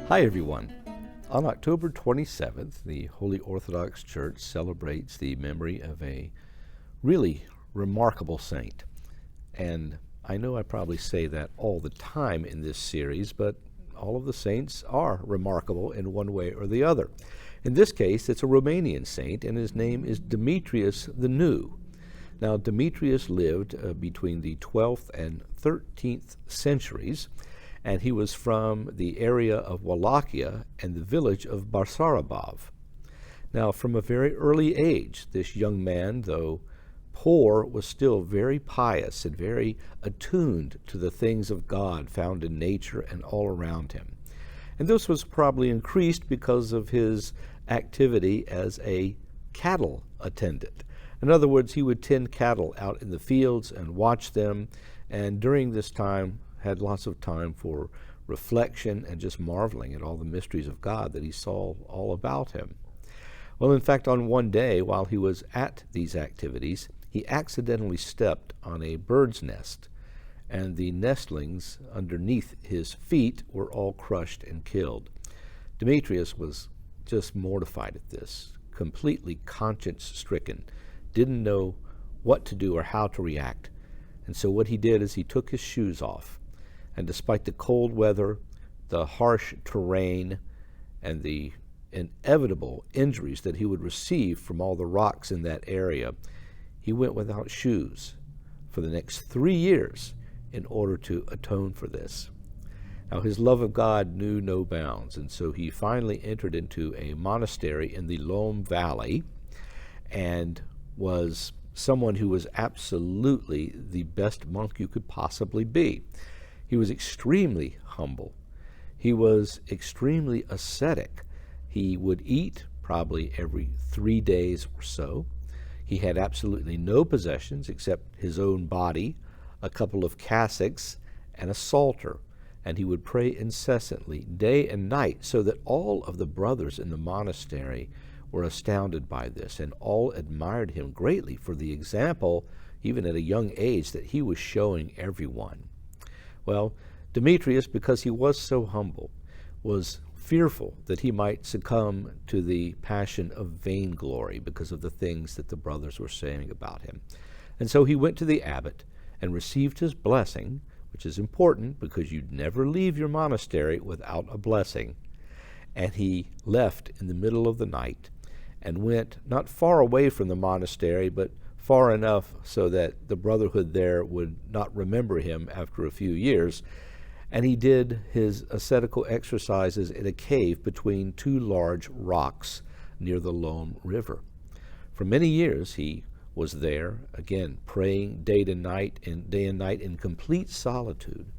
Hi everyone. On October 27th, the Holy Orthodox Church celebrates the memory of a really remarkable saint. And I know I probably say that all the time in this series, but all of the saints are remarkable in one way or the other. In this case, it's a Romanian saint, and his name is Demetrius the New. Now, Demetrius lived between the 12th and 13th centuries, and he was from the area of Wallachia and the village of Basarabov. Now, from a very early age, this young man, though poor, was still very pious and very attuned to the things of God found in nature and all around him. And this was probably increased because of his activity as a cattle attendant. In other words, he would tend cattle out in the fields and watch them, and during this time had lots of time for reflection and just marveling at all the mysteries of God that he saw all about him. Well, in fact, on one day while he was at these activities, he accidentally stepped on a bird's nest, and the nestlings underneath his feet were all crushed and killed. Demetrius was just mortified at this, completely conscience-stricken, didn't know what to do or how to react. And so what he did is he took his shoes off, and despite the cold weather, the harsh terrain, and the inevitable injuries that he would receive from all the rocks in that area, he went without shoes for the next 3 years in order to atone for this. Now, his love of God knew no bounds, and so he finally entered into a monastery in the Lom Valley and was someone who was absolutely the best monk you could possibly be. He was extremely humble. He was extremely ascetic. He would eat probably every 3 days or so. He had absolutely no possessions except his own body, a couple of cassocks, and a psalter. And he would pray incessantly, day and night, so that all of the brothers in the monastery were astounded by this, and all admired him greatly for the example, even at a young age, that he was showing everyone. Well, Demetrius, because he was so humble, was fearful that he might succumb to the passion of vainglory because of the things that the brothers were saying about him. And so he went to the abbot and received his blessing, which is important because you'd never leave your monastery without a blessing. And he left in the middle of the night and went not far away from the monastery, but far enough so that the brotherhood there would not remember him after a few years. And he did his ascetical exercises in a cave between two large rocks near the Lom River. For many years he was there, again, praying day and night in complete solitude,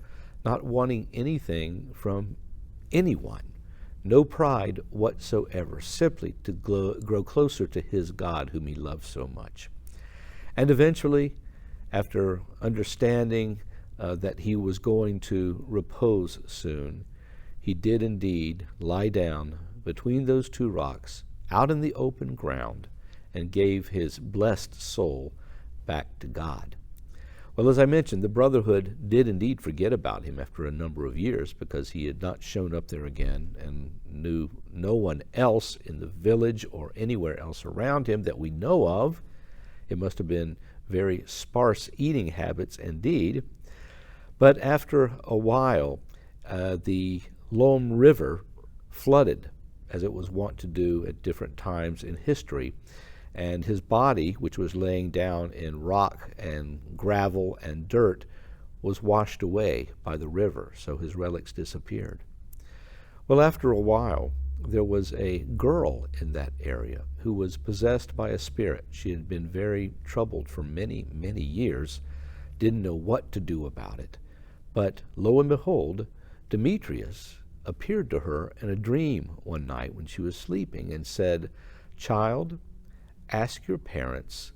not wanting anything from anyone, no pride whatsoever, simply to grow closer to his God whom he loved so much. And eventually, after understanding that he was going to repose soon, he did indeed lie down between those two rocks out in the open ground and gave his blessed soul back to God. Well, as I mentioned, the brotherhood did indeed forget about him after a number of years because he had not shown up there again and knew no one else in the village or anywhere else around him that we know of. It must have been very sparse eating habits indeed. But after a while, the Lom River flooded, as it was wont to do at different times in history, and his body, which was laying down in rock and gravel and dirt, was washed away by the river, so his relics disappeared. Well, after a while, there was a girl in that area who was possessed by a spirit. She had been very troubled for many, many years, didn't know what to do about it. But lo and behold, Demetrius appeared to her in a dream one night when she was sleeping and said, "Child, ask your parents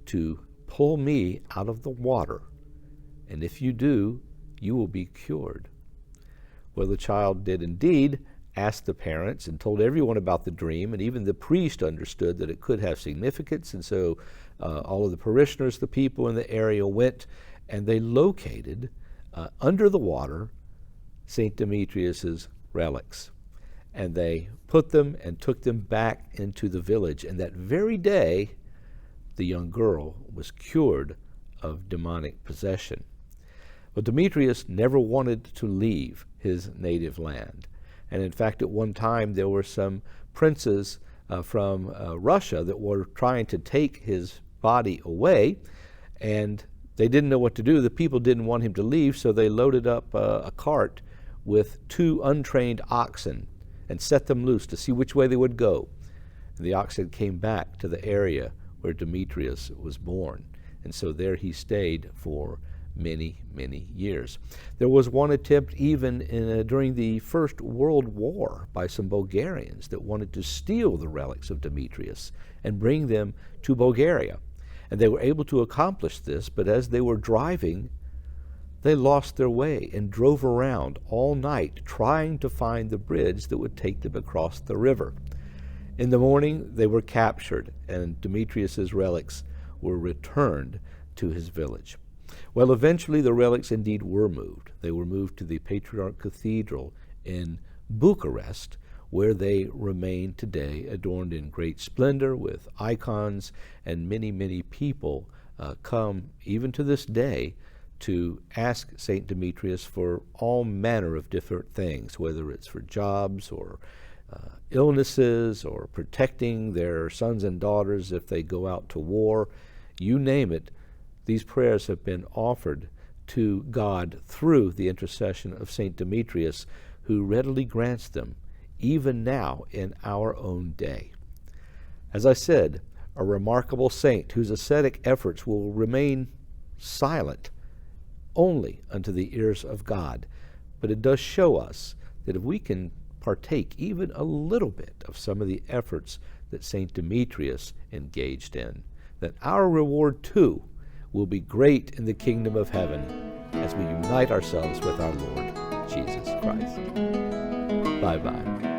to pull me out of the water, and if you do, you will be cured." Well, the child did indeed ask the parents and told everyone about the dream, and even the priest understood that it could have significance, and so all of the parishioners, the people in the area, went and they located under the water St. Demetrius's relics. and they put them and took them back into the village. And that very day, the young girl was cured of demonic possession. But Demetrius never wanted to leave his native land. And in fact, at one time, there were some princes from Russia that were trying to take his body away, and they didn't know what to do. The people didn't want him to leave, so they loaded up a cart with 2 untrained oxen and set them loose to see which way they would go. And the oxen came back to the area where Demetrius was born. And so there he stayed for many, many years. There was one attempt even during the First World War by some Bulgarians that wanted to steal the relics of Demetrius and bring them to Bulgaria. And they were able to accomplish this, but as they were driving, they lost their way and drove around all night trying to find the bridge that would take them across the river. In the morning, they were captured, and Demetrius's relics were returned to his village. Well, eventually the relics indeed were moved. They were moved to the Patriarch Cathedral in Bucharest, where they remain today, adorned in great splendor with icons, and many, many people come, even to this day, to ask St. Demetrius for all manner of different things, whether it's for jobs or illnesses or protecting their sons and daughters if they go out to war. You name it, these prayers have been offered to God through the intercession of St. Demetrius, who readily grants them, even now in our own day. As I said, a remarkable saint whose ascetic efforts will remain silent only unto the ears of God. But it does show us that if we can partake even a little bit of some of the efforts that St. Demetrius engaged in, that our reward too will be great in the kingdom of heaven as we unite ourselves with our Lord Jesus Christ. Bye-bye.